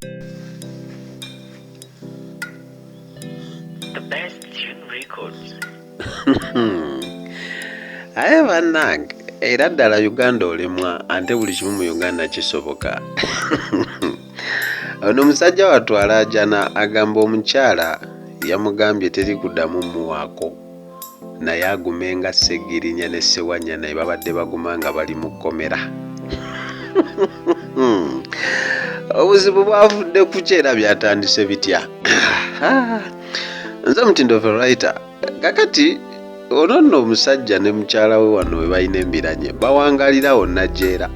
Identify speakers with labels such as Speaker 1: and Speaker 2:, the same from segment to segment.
Speaker 1: The best tune records.
Speaker 2: Aye bannange, era ddala Uganda olemwa ate buli kimu mu Uganda kisoboka. Ono omusajja watwala ajana agamba omukyala yamugambye teri kuddamu muwaako naye agume nga Ssegirinya ne Ssewanyana ne babadde baguma nga bali mu kkomera. Obuzibu bwavudde ku kyera byatandise bitya. Nze Mutindo writer kakati ono nno omusajja ne mukyala we wano we balina embiranye bawangalira wonna jjeera.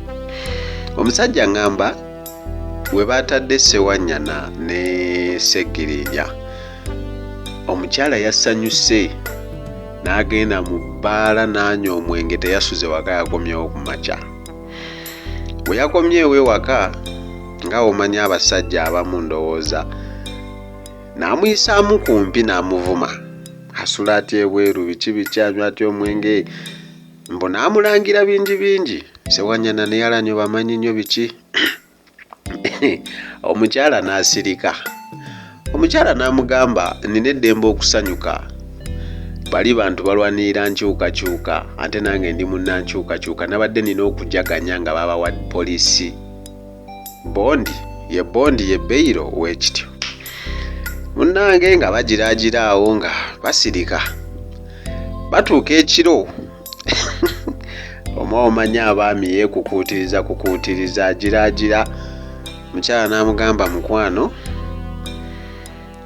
Speaker 2: Omusajja ngamba we batadde Ssewanyana ne Ssegirinnya omukyala yasanyuse n'agenda mu bbaala n'anywa omwenge teyasuze waka yakomyewo ku makya. Bwe yakomyewo ewaka nga omanya abasajja abamu ndowooza n'amuyisaamu kumpi n'amuvuma asula atya ebweru biki biki anywa atya omwenge mbu n'amulangira bingi bingi. Ssewanyana ne yalanyo bamanyi nnyo biki. Omukyala n'asirika. Omukyala n'amugamba nina eddembe okusanyuka bali bantu balwanirira nkyukakyuka ate nange ndi munnankyukakyuka nabadde nina okujaganya nga babawa poliisi bondi ye beyiro wekityo munnange nga bagiraagira awo nga basirika batuuka ekiro omanya abaami kukuutiriza agiraagira. Mukyala n'amugamba mukwano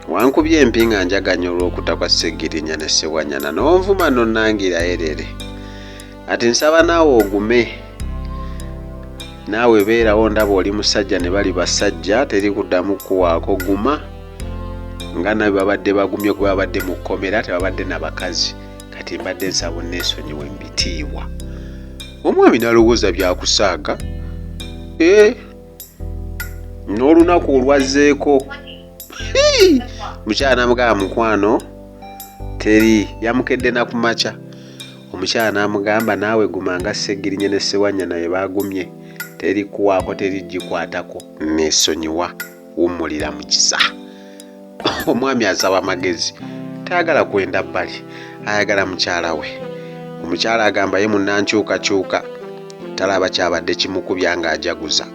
Speaker 2: wankubye empi nga njaganya olw'okutta kwa Ssegirinya ne Ssewanyana n'onvuma nonnangira erere ati nsaba naawe ogume naawe beerawo ndaba oli musajja ne bali basajja teri kuddamu kuwaako guma nga nabe babadde bagumye kuba babadde mu kkomera tebabadde n'abakazi kati mbadde nsaba onneesonyiwe mbitiibwa. Omwami n'alowooza byakusaaga n'olunaku olwazzeeko. Mukyala n'amugamba mukwano teri yamukedde na ku makya. Omukyala n'amugamba naawe guma nga Ssegirinya ne Ssewanyana naye bagumye teri kuwaako teri gikwatako neesonyiwa wummulira mu kisa. Omwami asaba amagezi tayagala kwenda bbali ayagala mukyala we. Omukyala agamba ye munnankyukakyuka talaba kyabadde kimukubya ng'ajaguza.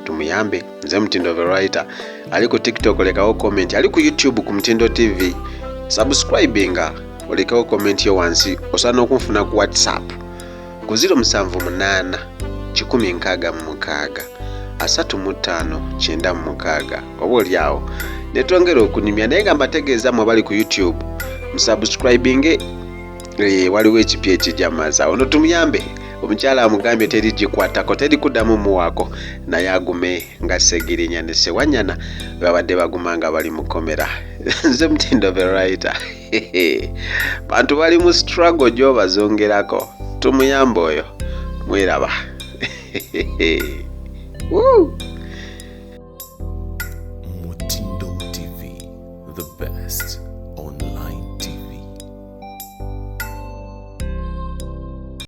Speaker 2: Tumuyambe. Nze Mutindo writer ali ku TikTok olekawo comment, ali ku YouTube ku Mutindo TV subscribinga olekawo comment yo wansi. Osana okunfuna ku WhatsApp ku 078 166 35 oba oliawo netwongera okunyumya naye nga mbategeeza mwe bali ku YouTube musubscribinge waliwo ekipya ekijamaza. Ono tumuyambe. Omukyala amugambye teri gikwatako teri kuddamu muwaako naye agume nga Ssegirinya ne Ssewanyana babadde baguma nga bali mu kkomera. Nze Mutindo writer bantu bali mu struggle gy'obazongerako. Tumuyambe oyo mweraba. Woo!